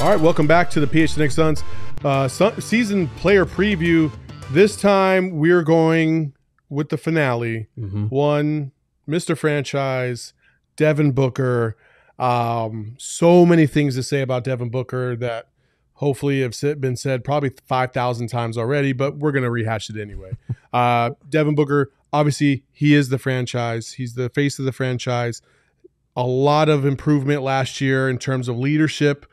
All right, welcome back to the PHNX Suns season player preview. This time we're going with the finale. One, Mr. Franchise, Devin Booker. So many things to say about Devin Booker that hopefully have been said probably 5,000 times already, but we're going to rehash it anyway. Devin Booker, obviously, he is the franchise. He's the face of the franchise. A lot of improvement last year in terms of leadership.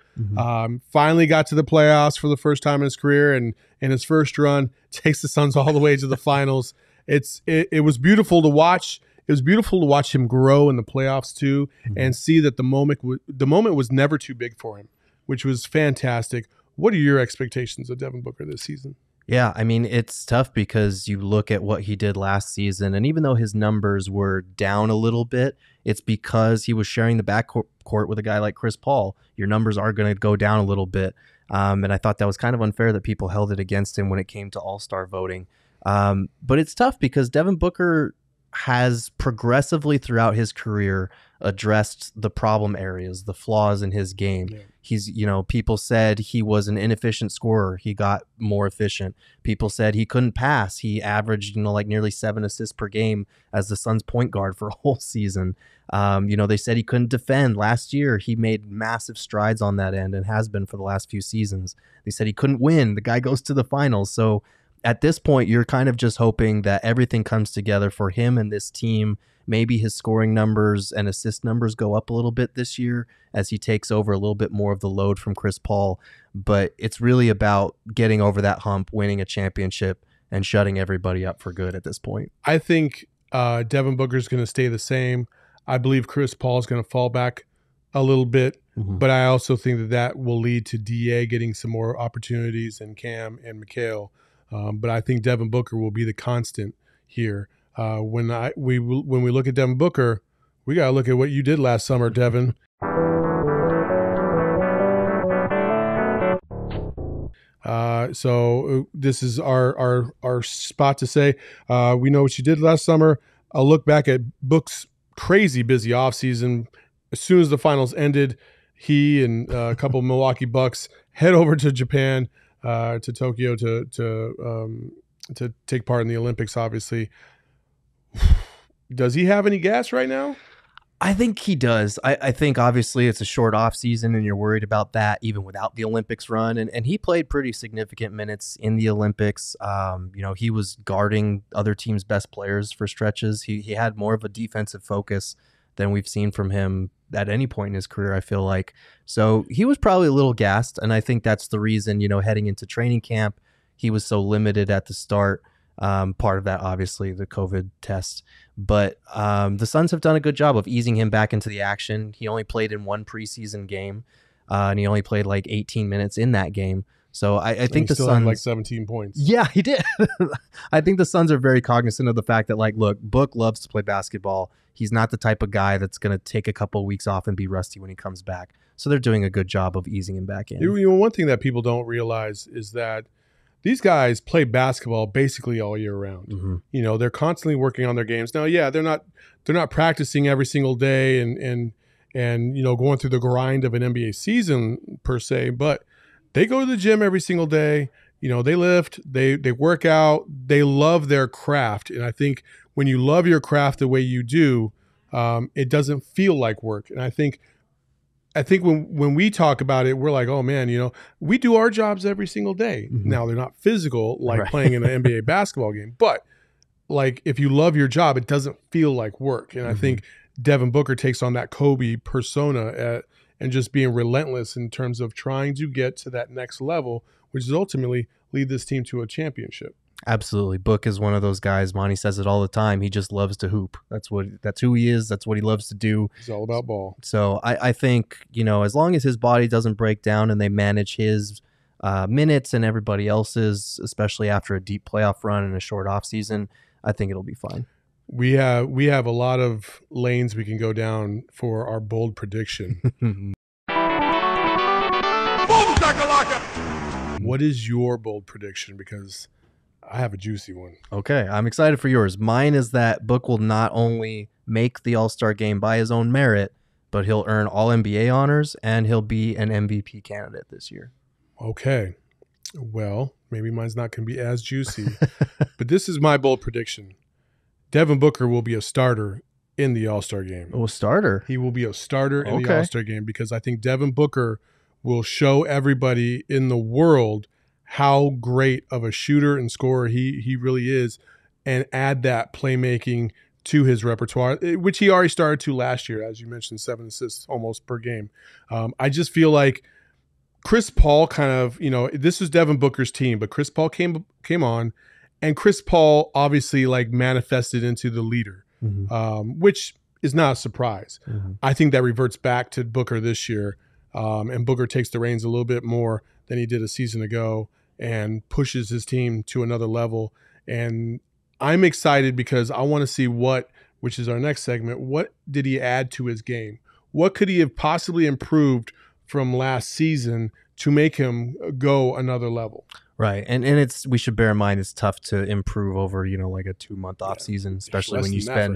Finally got to the playoffs for the first time in his career, and in his first run, takes the Suns all the way to the finals. It was beautiful to watch. It was beautiful to watch him grow in the playoffs too, and see that the moment was never too big for him, which was fantastic. What are your expectations of Devin Booker this season? Yeah, I mean, it's tough because you look at what he did last season, and even though his numbers were down a little bit, it's because he was sharing the backcourt with a guy like Chris Paul. Your numbers are going to go down a little bit, and I thought that was kind of unfair that people held it against him when it came to All-Star voting. But it's tough because Devin Booker has progressively throughout his career addressed the problem areas, the flaws in his game. Yeah. He's, people said he was an inefficient scorer. He got more efficient. People said he couldn't pass. He averaged, like nearly 7 assists per game as the Suns point guard for a whole season. They said he couldn't defend. Last year, he made massive strides on that end and has been for the last few seasons. They said he couldn't win. The guy goes to the finals. So at this point, you're kind of just hoping that everything comes together for him and this team. Maybe his scoring numbers and assist numbers go up a little bit this year as he takes over a little bit more of the load from Chris Paul. But it's really about getting over that hump, winning a championship, and shutting everybody up for good at this point. I think Devin Booker is going to stay the same. I believe Chris Paul is going to fall back a little bit, but I also think that will lead to DA getting some more opportunities, and Cam and Mikal. But I think Devin Booker will be the constant here. When we look at Devin Booker, we got to look at what you did last summer, Devin. So this is our spot to say we know what you did last summer. I'll look back at Book's crazy busy offseason. As soon as the finals ended, he and a couple of Milwaukee Bucks head over to Japan, to Tokyo to take part in the Olympics, obviously. Does he have any gas right now? I think he does. I think obviously it's a short off season and you're worried about that even without the Olympics run. And he played pretty significant minutes in the Olympics. He was guarding other teams' best players for stretches. He had more of a defensive focus than we've seen from him at any point in his career, I feel like. So he was probably a little gassed. And I think that's the reason, heading into training camp, he was so limited at the start. Part of that, obviously, the COVID test. But the Suns have done a good job of easing him back into the action. He only played in one preseason game, and he only played like 18 minutes in that game. So I think the Suns had like 17 points. Yeah, he did. I think the Suns are very cognizant of the fact that, look, Book loves to play basketball. He's not the type of guy that's going to take a couple of weeks off and be rusty when he comes back. So they're doing a good job of easing him back in. One thing that people don't realize is that these guys play basketball basically all year round. They're constantly working on their games. Now, yeah, they're not practicing every single day and going through the grind of an NBA season per se, but they go to the gym every single day. They lift, they work out, they love their craft. And I think when you love your craft the way you do, it doesn't feel like work. And I think when we talk about it, we're like, oh man, we do our jobs every single day. Now they're not physical like playing in an NBA basketball game, but like if you love your job, it doesn't feel like work. And I think Devin Booker takes on that Kobe persona and just being relentless in terms of trying to get to that next level, which is ultimately lead this team to a championship. Absolutely. Book is one of those guys. Monty says it all the time. He just loves to hoop. That's who he is. That's what he loves to do. It's all about ball. So I think, as long as his body doesn't break down and they manage his minutes and everybody else's, especially after a deep playoff run and a short off season, I think it'll be fine. We have a lot of lanes we can go down for our bold prediction. Boom, shakalaka! What is your bold prediction? Because I have a juicy one. Okay, I'm excited for yours. Mine is that Book will not only make the All-Star game by his own merit, but he'll earn all NBA honors and he'll be an MVP candidate this year. Okay. Well, maybe mine's not going to be as juicy, but this is my bold prediction. Devin Booker will be a starter in the All-Star game. Oh, a starter. He will be a starter in the All-Star game because I think Devin Booker will show everybody in the world how great of a shooter and scorer he really is, and add that playmaking to his repertoire, which he already started to last year, as you mentioned, 7 assists almost per game. I just feel like Chris Paul kind of, this was Devin Booker's team, but Chris Paul came on, and Chris Paul obviously like manifested into the leader, which is not a surprise. I think that reverts back to Booker this year, and Booker takes the reins a little bit more than he did a season ago and pushes his team to another level. And I'm excited because I want to see which is our next segment, what did he add to his game? What could he have possibly improved from last season to make him go another level? Right. And we should bear in mind it's tough to improve over, like a 2-month off season, especially when you spend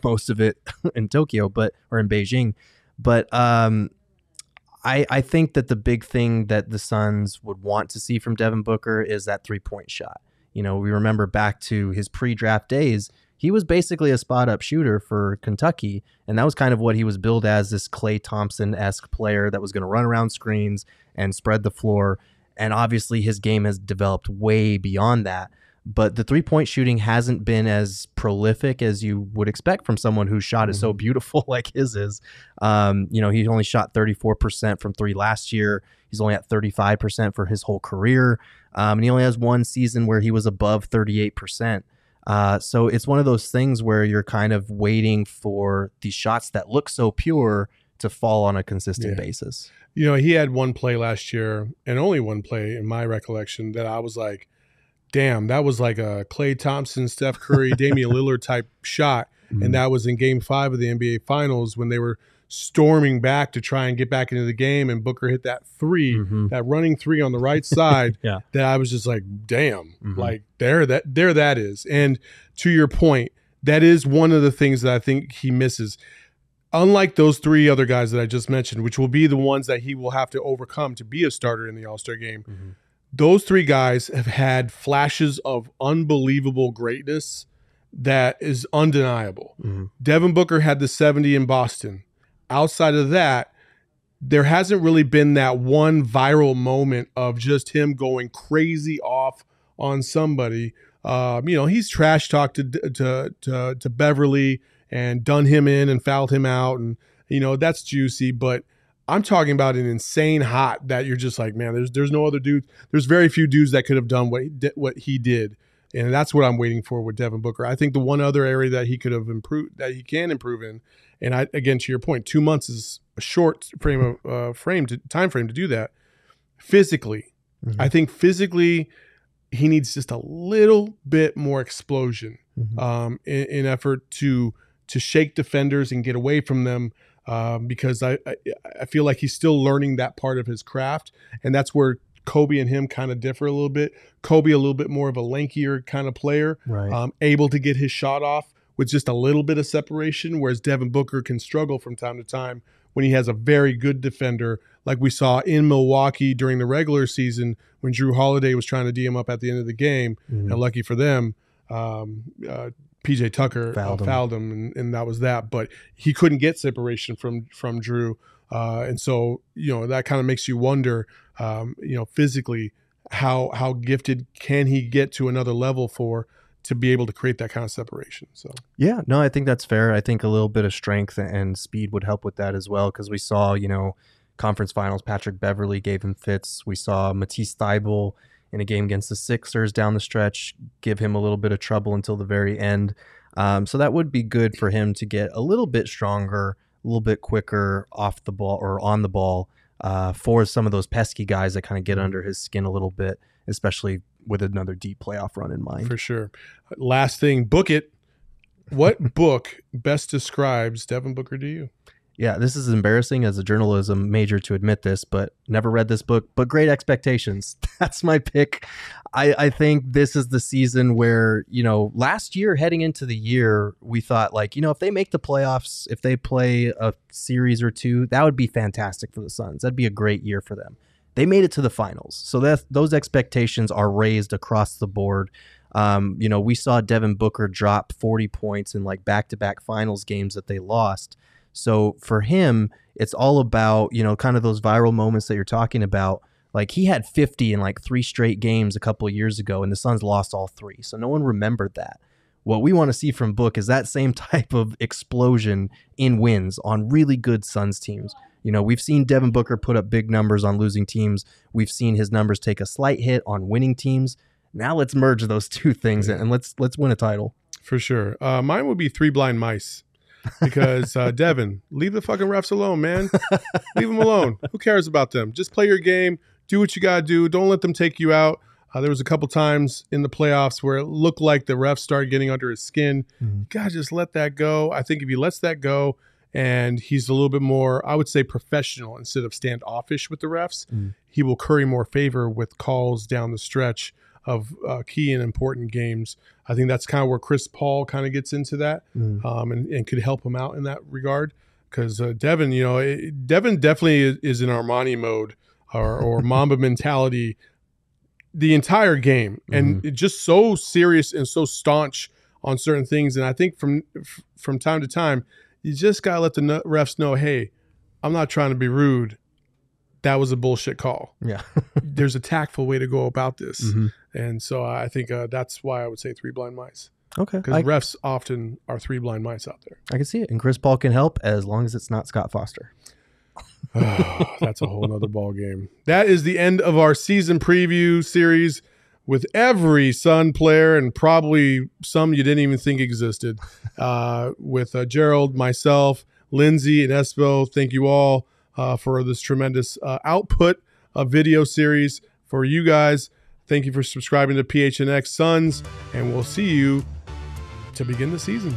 most of it in Tokyo or in Beijing. But I think that the big thing that the Suns would want to see from Devin Booker is that 3-point shot. We remember back to his pre-draft days, he was basically a spot-up shooter for Kentucky, and that was kind of what he was billed as, this Klay Thompson-esque player that was going to run around screens and spread the floor. And obviously his game has developed way beyond that. But the 3-point shooting hasn't been as prolific as you would expect from someone whose shot is so beautiful like his is. He only shot 34% from 3 last year. He's only at 35% for his whole career. And he only has one season where he was above 38%. So it's one of those things where you're kind of waiting for these shots that look so pure to fall on a consistent basis. He had one play last year, and only one play in my recollection, that I was like, damn, that was like a Klay Thompson, Steph Curry, Damian Lillard type shot. And that was in Game 5 of the NBA Finals when they were storming back to try and get back into the game, and Booker hit that 3, that running 3 on the right side. That I was just like, damn, like there that is. And to your point, that is one of the things that I think he misses. Unlike those 3 other guys that I just mentioned, which will be the ones that he will have to overcome to be a starter in the All-Star game, those 3 guys have had flashes of unbelievable greatness that is undeniable. Devin Booker had the 70 in Boston. Outside of that, there hasn't really been that one viral moment of just him going crazy off on somebody. He's trash talked to Beverly and done him in and fouled him out, and that's juicy. But I'm talking about an insane hot that you're just like, man, there's no other dude. There's very few dudes that could have done what he did. And that's what I'm waiting for with Devin Booker. I think the one other area that he could have improved, that he can improve in, and again, to your point, 2 months is a short time frame to do that. Physically, I think physically he needs just a little bit more explosion in effort to shake defenders and get away from them, because I feel like he's still learning that part of his craft, and that's where Kobe and him kind of differ a little bit. Kobe a little bit more of a lankier kind of player, able to get his shot off with just a little bit of separation, whereas Devin Booker can struggle from time to time when he has a very good defender, like we saw in Milwaukee during the regular season when Drew Holiday was trying to D him up at the end of the game, and lucky for them, PJ Tucker fouled him, and that was that. But he couldn't get separation from Drew, and so that kind of makes you wonder, physically, how gifted can he get to another level to be able to create that kind of separation. So yeah, no, I think that's fair. I think a little bit of strength and speed would help with that as well, because we saw, conference finals, Patrick Beverly gave him fits. We saw Matisse Thybulle in a game against the Sixers down the stretch give him a little bit of trouble until the very end. So that would be good for him to get a little bit stronger, a little bit quicker off the ball or on the ball, for some of those pesky guys that kind of get under his skin a little bit, especially with another deep playoff run in mind. For sure. Last thing, book it. What book best describes Devin Booker to you? Yeah, this is embarrassing as a journalism major to admit this, but never read this book, but Great Expectations. That's my pick. I think this is the season where, last year heading into the year, we thought like, if they make the playoffs, if they play a series or two, that would be fantastic for the Suns. That'd be a great year for them. They made it to the finals. So those expectations are raised across the board. We saw Devin Booker drop 40 points in like back-to-back finals games that they lost. So for him, it's all about, kind of those viral moments that you're talking about. Like he had 50 in like 3 straight games a couple of years ago, and the Suns lost all 3. So no one remembered that. What we want to see from Book is that same type of explosion in wins on really good Suns teams. We've seen Devin Booker put up big numbers on losing teams. We've seen his numbers take a slight hit on winning teams. Now let's merge those two things and let's win a title. For sure. Mine would be 3 Blind Mice. Because Devin, leave the fucking refs alone, man. Leave them alone. Who cares about them? Just play your game. Do what you got to do. Don't let them take you out. There was a couple times in the playoffs where it looked like the refs started getting under his skin. You got to just let that go. I think if he lets that go and he's a little bit more, I would say, professional instead of standoffish with the refs, he will curry more favor with calls down the stretch of key and important games. I think that's kind of where Chris Paul kind of gets into that and could help him out in that regard. Because Devin, Devin definitely is in Armani mode or Mamba mentality the entire game. And it's just so serious and so staunch on certain things. And I think from time to time, you just got to let the refs know, hey, I'm not trying to be rude. That was a bullshit call. Yeah. There's a tactful way to go about this. And so I think that's why I would say 3 Blind Mice. Okay. Because refs often are 3 blind mice out there. I can see it. And Chris Paul can help as long as it's not Scott Foster. That's a whole nother ball game. That is the end of our season preview series with every Sun player and probably some you didn't even think existed. With Gerald, myself, Lindsay, and Espo. Thank you all for this tremendous output of video series for you guys. Thank you for subscribing to PHNX Suns, and we'll see you to begin the season.